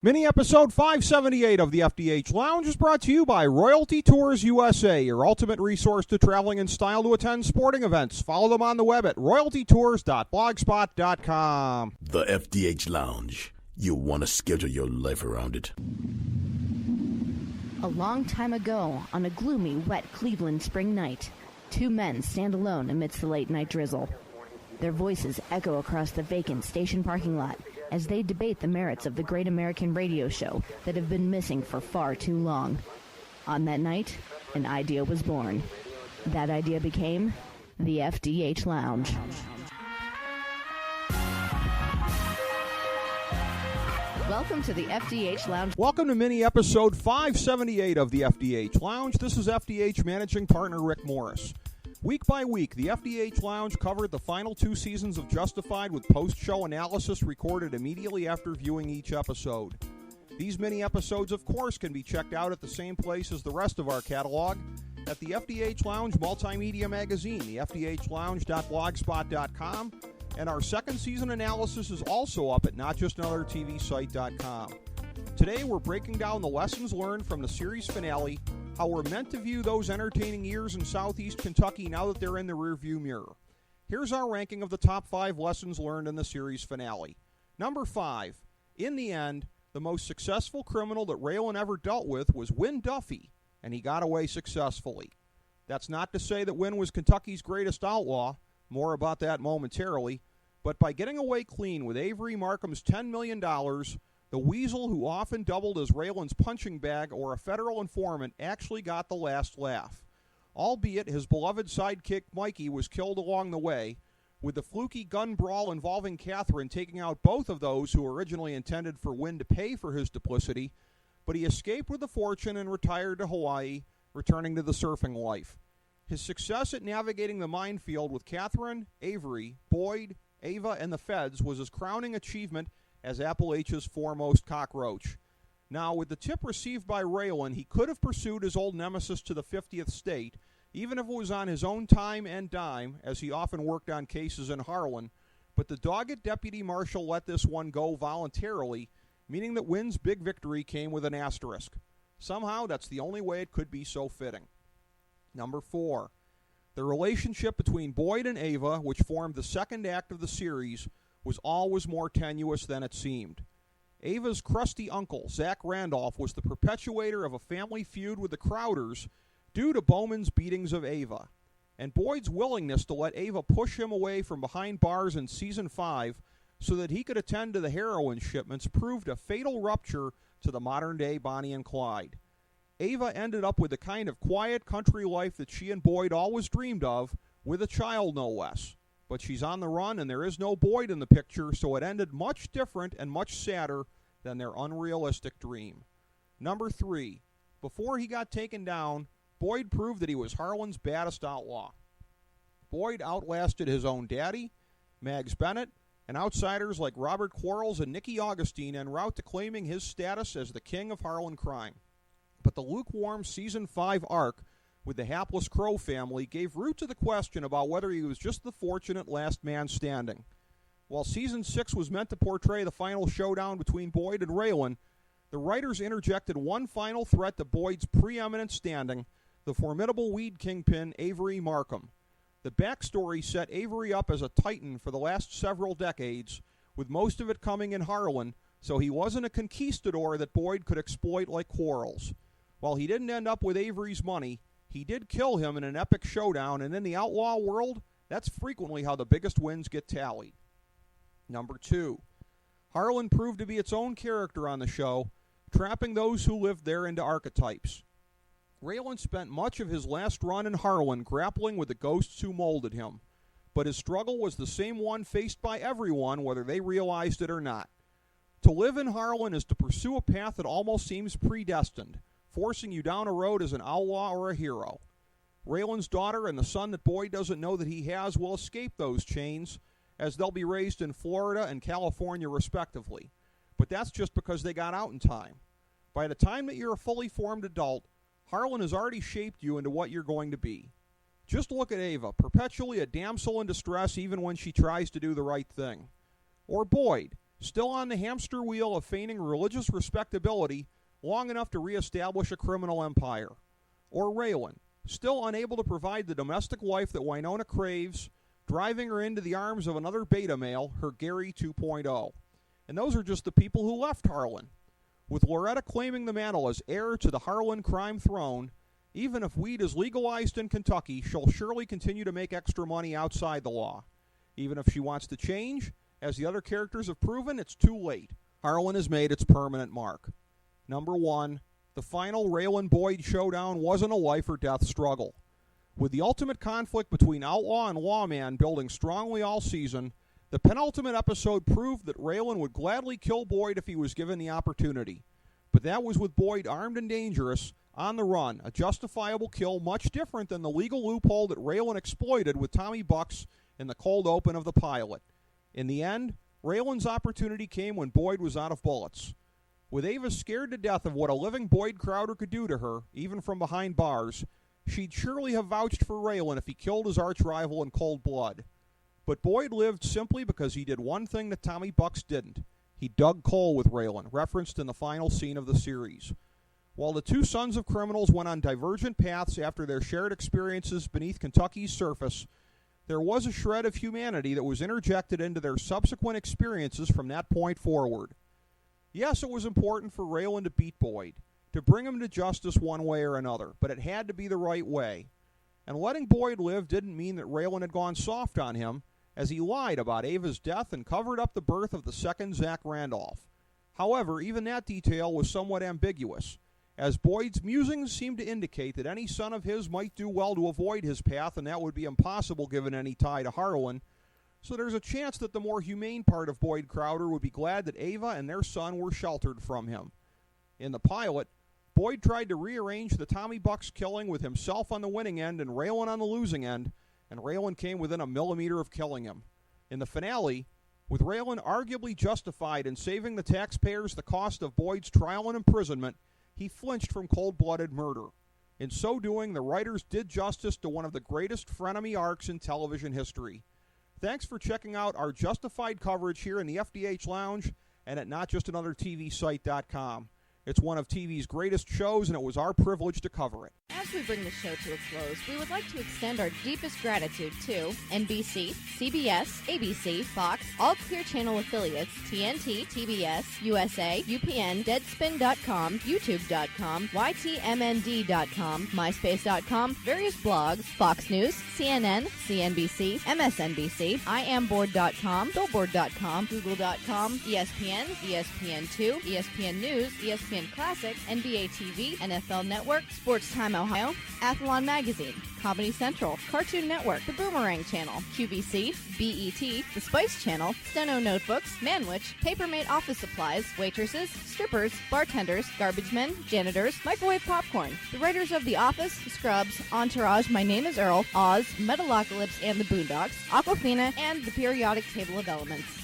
Mini episode 578 of the FDH Lounge is brought to you by Royalty Tours USA, your ultimate resource to traveling in style to attend sporting events. Follow them on the web at royaltytours.blogspot.com. The FDH Lounge. You want to schedule your life around it. A long time ago, on a gloomy, wet Cleveland spring night, two men stand alone amidst the late-night drizzle. Their voices echo across the vacant station parking lot as they debate the merits of the great American radio show that have been missing for far too long. On that night, an idea was born. That idea became the FDH Lounge. Welcome to the FDH Lounge. Welcome to mini episode 578 of the FDH Lounge. This is FDH managing partner Rick Morris. Week by week, the FDH Lounge covered the final two seasons of Justified with post-show analysis recorded immediately after viewing each episode. These mini episodes, of course, can be checked out at the same place as the rest of our catalog at the FDH Lounge multimedia magazine, the fdhlounge.blogspot.com, and our second season analysis is also up at notjustanothertvsite.com. Today, we're breaking down the lessons learned from the series finale, how we're meant to view those entertaining years in Southeast Kentucky now that they're in the rearview mirror. Here's our ranking of the top 5 lessons learned in the series finale. Number 5. In the end, the most successful criminal that Raylan ever dealt with was Win Duffy, and he got away successfully. That's not to say that Win was Kentucky's greatest outlaw, more about that momentarily, but by getting away clean with Avery Markham's $10 million, the weasel who often doubled as Raylan's punching bag or a federal informant actually got the last laugh. Albeit his beloved sidekick Mikey was killed along the way, with the fluky gun brawl involving Catherine taking out both of those who originally intended for Win to pay for his duplicity, but he escaped with a fortune and retired to Hawaii, returning to the surfing life. His success at navigating the minefield with Catherine, Avery, Boyd, Ava, and the feds was his crowning achievement as Appalachia's foremost cockroach. Now, with the tip received by Raylan, he could have pursued his old nemesis to the 50th state, even if it was on his own time and dime, as he often worked on cases in Harlan, but the dogged deputy marshal let this one go voluntarily, meaning that Win's big victory came with an asterisk. Somehow, that's the only way it could be so fitting. Number 4. The relationship between Boyd and Ava, which formed the second act of the series, was always more tenuous than it seemed. Ava's crusty uncle, Zach Randolph, was the perpetuator of a family feud with the Crowders due to Bowman's beatings of Ava. And Boyd's willingness to let Ava push him away from behind bars in Season 5 so that he could attend to the heroin shipments proved a fatal rupture to the modern-day Bonnie and Clyde. Ava ended up with the kind of quiet country life that she and Boyd always dreamed of, with a child no less. But she's on the run, and there is no Boyd in the picture, so it ended much different and much sadder than their unrealistic dream. Number 3. Before he got taken down, Boyd proved that he was Harlan's baddest outlaw. Boyd outlasted his own daddy, Mags Bennett, and outsiders like Robert Quarles and Nicky Augustine en route to claiming his status as the king of Harlan crime. But the lukewarm Season 5 arc with the hapless Crow family gave root to the question about whether he was just the fortunate last man standing. While Season 6 was meant to portray the final showdown between Boyd and Raylan, the writers interjected one final threat to Boyd's preeminent standing, the formidable weed kingpin Avery Markham. The backstory set Avery up as a titan for the last several decades, with most of it coming in Harlan, so he wasn't a conquistador that Boyd could exploit like Quarles. While he didn't end up with Avery's money, he did kill him in an epic showdown, and in the outlaw world, that's frequently how the biggest wins get tallied. Number 2. Harlan proved to be its own character on the show, trapping those who lived there into archetypes. Raylan spent much of his last run in Harlan grappling with the ghosts who molded him, but his struggle was the same one faced by everyone, whether they realized it or not. To live in Harlan is to pursue a path that almost seems predestined, forcing you down a road as an outlaw or a hero. Raylan's daughter and the son that Boyd doesn't know that he has will escape those chains, as they'll be raised in Florida and California respectively. But that's just because they got out in time. By the time that you're a fully formed adult, Harlan has already shaped you into what you're going to be. Just look at Ava, perpetually a damsel in distress even when she tries to do the right thing. Or Boyd, still on the hamster wheel of feigning religious respectability long enough to reestablish a criminal empire. Or Raylan, still unable to provide the domestic wife that Winona craves, driving her into the arms of another beta male, her Gary 2.0. And those are just the people who left Harlan. With Loretta claiming the mantle as heir to the Harlan crime throne, even if weed is legalized in Kentucky, she'll surely continue to make extra money outside the law. Even if she wants to change, as the other characters have proven, it's too late. Harlan has made its permanent mark. Number 1, the final Raylan-Boyd showdown wasn't a life-or-death struggle. With the ultimate conflict between outlaw and lawman building strongly all season, the penultimate episode proved that Raylan would gladly kill Boyd if he was given the opportunity. But that was with Boyd armed and dangerous, on the run, a justifiable kill much different than the legal loophole that Raylan exploited with Tommy Bucks in the cold open of the pilot. In the end, Raylan's opportunity came when Boyd was out of bullets. With Ava scared to death of what a living Boyd Crowder could do to her, even from behind bars, she'd surely have vouched for Raylan if he killed his arch-rival in cold blood. But Boyd lived simply because he did one thing that Tommy Bucks didn't. He dug coal with Raylan, referenced in the final scene of the series. While the two sons of criminals went on divergent paths after their shared experiences beneath Kentucky's surface, there was a shred of humanity that was interjected into their subsequent experiences from that point forward. Yes, it was important for Raylan to beat Boyd, to bring him to justice one way or another, but it had to be the right way. And letting Boyd live didn't mean that Raylan had gone soft on him, as he lied about Ava's death and covered up the birth of the second Zach Randolph. However, even that detail was somewhat ambiguous, as Boyd's musings seemed to indicate that any son of his might do well to avoid his path, and that would be impossible given any tie to Harlan. So there's a chance that the more humane part of Boyd Crowder would be glad that Ava and their son were sheltered from him. In the pilot, Boyd tried to rearrange the Tommy Bucks killing with himself on the winning end and Raylan on the losing end, and Raylan came within a millimeter of killing him. In the finale, with Raylan arguably justified in saving the taxpayers the cost of Boyd's trial and imprisonment, he flinched from cold-blooded murder. In so doing, the writers did justice to one of the greatest frenemy arcs in television history. Thanks for checking out our justified coverage here in the FDH Lounge and at NotJustAnotherTVSite.com. It's one of TV's greatest shows, and it was our privilege to cover it. As we bring the show to a close, we would like to extend our deepest gratitude to NBC, CBS, ABC, Fox, all Clear Channel affiliates, TNT, TBS, USA, UPN, Deadspin.com, YouTube.com, YTMND.com, MySpace.com, various blogs, Fox News, CNN, CNBC, MSNBC, IamBoard.com, Billboard.com, Google.com, ESPN, ESPN2, ESPN News, ESPN Classic, NBA TV, NFL Network, Sports Time Ohio, Athlon Magazine, Comedy Central, Cartoon Network, The Boomerang Channel, QVC, BET, The Spice Channel, Steno Notebooks, Manwich, Papermate Office Supplies, waitresses, strippers, bartenders, garbage men, janitors, microwave popcorn, the writers of The Office, Scrubs, Entourage, My Name is Earl, Oz, Metalocalypse and the Boondocks, Aquafina, and the periodic table of elements.